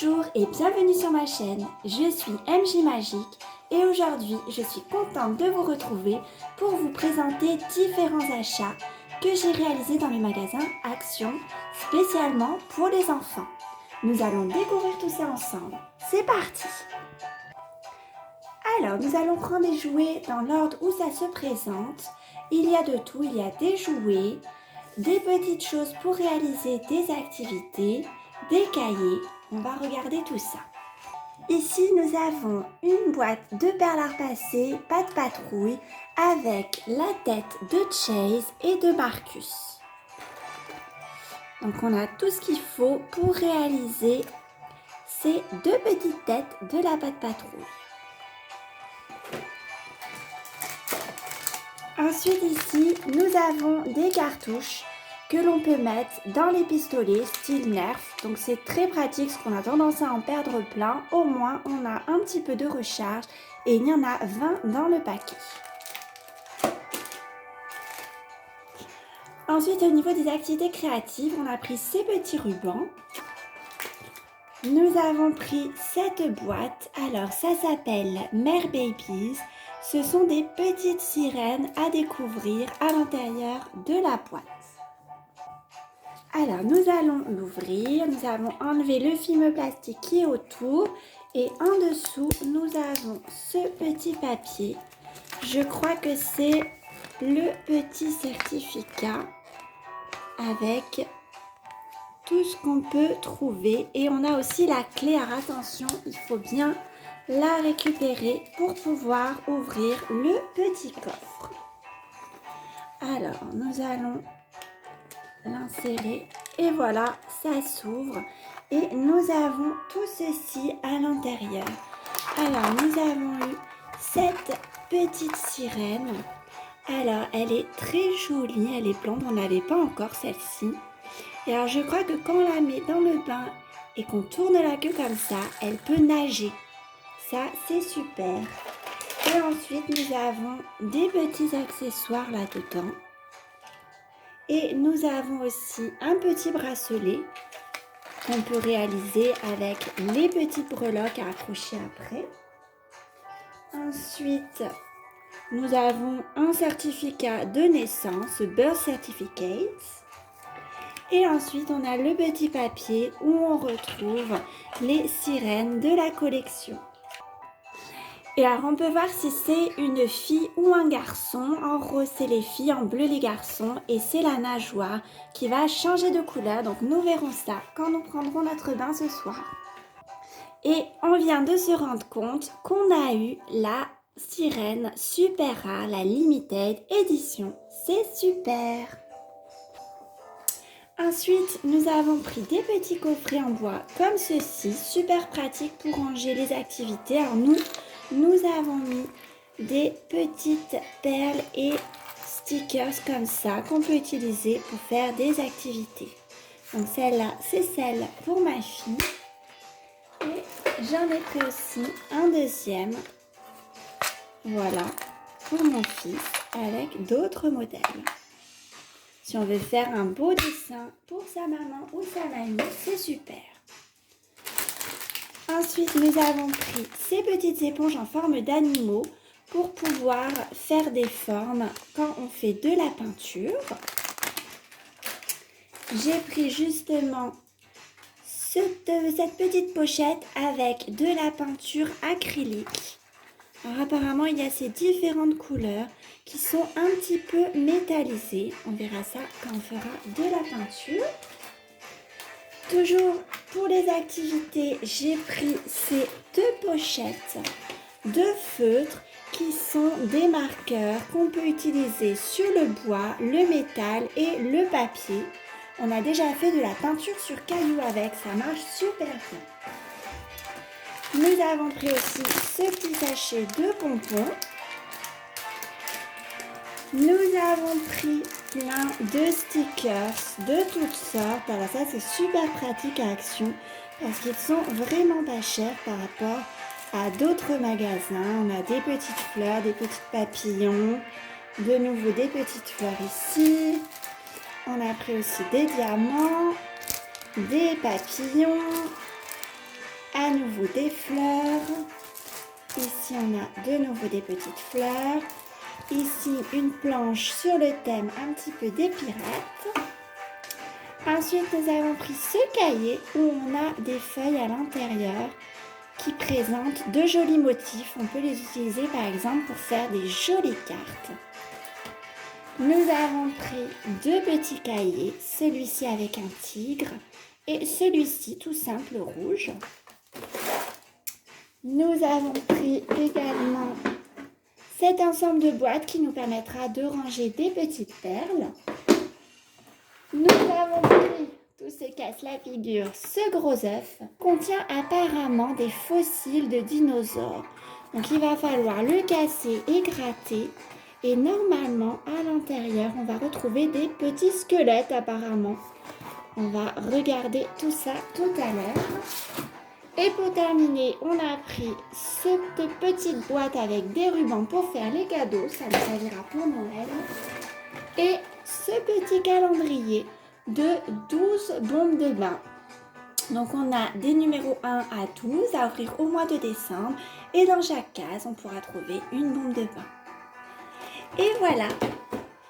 Bonjour et bienvenue sur ma chaîne, je suis MJ Magique et aujourd'hui je suis contente de vous retrouver pour vous présenter différents achats que j'ai réalisés dans le magasin Action spécialement pour les enfants. Nous allons découvrir tout ça ensemble, c'est parti! Alors nous allons prendre les jouets dans l'ordre où ça se présente. Il y a de tout, il y a des jouets, des petites choses pour réaliser des activités, des cahiers. On va regarder tout ça. Ici, nous avons une boîte de perles à repasser, pas de patrouille, avec la tête de Chase et de Marcus. Donc, on a tout ce qu'il faut pour réaliser ces deux petites têtes de la patte patrouille. Ensuite, ici, nous avons des cartouches que l'on peut mettre dans les pistolets style Nerf. Donc c'est très pratique parce qu'on a tendance à en perdre plein. Au moins on a un petit peu de recharge et il y en a 20 dans le paquet. Ensuite au niveau des activités créatives, on a pris ces petits rubans. Nous avons pris cette boîte. Alors ça s'appelle Mer Babies. Ce sont des petites sirènes à découvrir à l'intérieur de la boîte. Alors, nous allons l'ouvrir. Nous avons enlevé le film plastique qui est autour. Et en dessous, nous avons ce petit papier. Je crois que c'est le petit certificat avec tout ce qu'on peut trouver. Et on a aussi la clé. Alors, attention, il faut bien la récupérer pour pouvoir ouvrir le petit coffre. Alors, nous allons l'insérer et voilà, ça s'ouvre et nous avons tout ceci à l'intérieur. Alors nous avons eu cette petite sirène. Alors elle est très jolie, elle est blonde, on n'avait pas encore celle-ci. Et alors je crois que quand on la met dans le bain et qu'on tourne la queue comme ça, elle peut nager. Ça c'est super. Et ensuite nous avons des petits accessoires là-dedans. Et nous avons aussi un petit bracelet qu'on peut réaliser avec les petites breloques à accrocher après. Ensuite, nous avons un certificat de naissance, Birth Certificate. Et ensuite, on a le petit papier où on retrouve les sirènes de la collection. Et alors, on peut voir si c'est une fille ou un garçon. En rose, c'est les filles, en bleu, les garçons. Et c'est la nageoire qui va changer de couleur. Donc, nous verrons ça quand nous prendrons notre bain ce soir. Et on vient de se rendre compte qu'on a eu la sirène super rare, la limited édition. C'est super! Ensuite, nous avons pris des petits coffrets en bois comme ceci. Super pratique pour ranger les activités. Alors, nous avons mis des petites perles et stickers comme ça qu'on peut utiliser pour faire des activités. Donc celle-là, c'est celle pour ma fille. Et j'en ai pris aussi un deuxième. Voilà, pour mon fils avec d'autres modèles. Si on veut faire un beau dessin pour sa maman ou sa mamie, c'est super. Ensuite, nous avons pris ces petites éponges en forme d'animaux pour pouvoir faire des formes quand on fait de la peinture. J'ai pris justement cette petite pochette avec de la peinture acrylique. Alors apparemment, il y a ces différentes couleurs qui sont un petit peu métallisées. On verra ça quand on fera de la peinture. Toujours pour les activités, j'ai pris ces deux pochettes de feutre qui sont des marqueurs qu'on peut utiliser sur le bois, le métal et le papier. On a déjà fait de la peinture sur cailloux avec, ça marche super bien. Nous avons pris aussi ce petit sachet de bonbons. Nous avons pris plein de stickers de toutes sortes. Alors ça, c'est super pratique à Action parce qu'ils sont vraiment pas chers par rapport à d'autres magasins. On a des petites fleurs, des petits papillons, de nouveau des petites fleurs ici. On a pris aussi des diamants, des papillons, à nouveau des fleurs. Ici, on a de nouveau des petites fleurs. Ici, une planche sur le thème un petit peu des pirates. Ensuite, nous avons pris ce cahier où on a des feuilles à l'intérieur qui présentent de jolis motifs. On peut les utiliser par exemple pour faire des jolies cartes. Nous avons pris deux petits cahiers, celui-ci avec un tigre et celui-ci tout simple rouge. Nous avons pris également cet ensemble de boîtes qui nous permettra de ranger des petites perles. Nous avons pris, tout se casse la figure, ce gros œuf contient apparemment des fossiles de dinosaures. Donc il va falloir le casser et gratter. Et normalement, à l'intérieur, on va retrouver des petits squelettes apparemment. On va regarder tout ça tout à l'heure. Et pour terminer, on a pris cette petite boîte avec des rubans pour faire les cadeaux. Ça nous servira pour Noël. Et ce petit calendrier de 12 bombes de bain. Donc on a des numéros 1 à 12 à ouvrir au mois de décembre. Et dans chaque case, on pourra trouver une bombe de bain. Et voilà,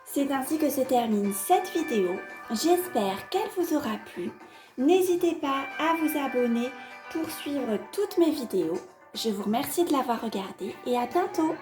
c'est ainsi que se termine cette vidéo. J'espère qu'elle vous aura plu. N'hésitez pas à vous abonner pour suivre toutes mes vidéos. Je vous remercie de l'avoir regardée et à bientôt.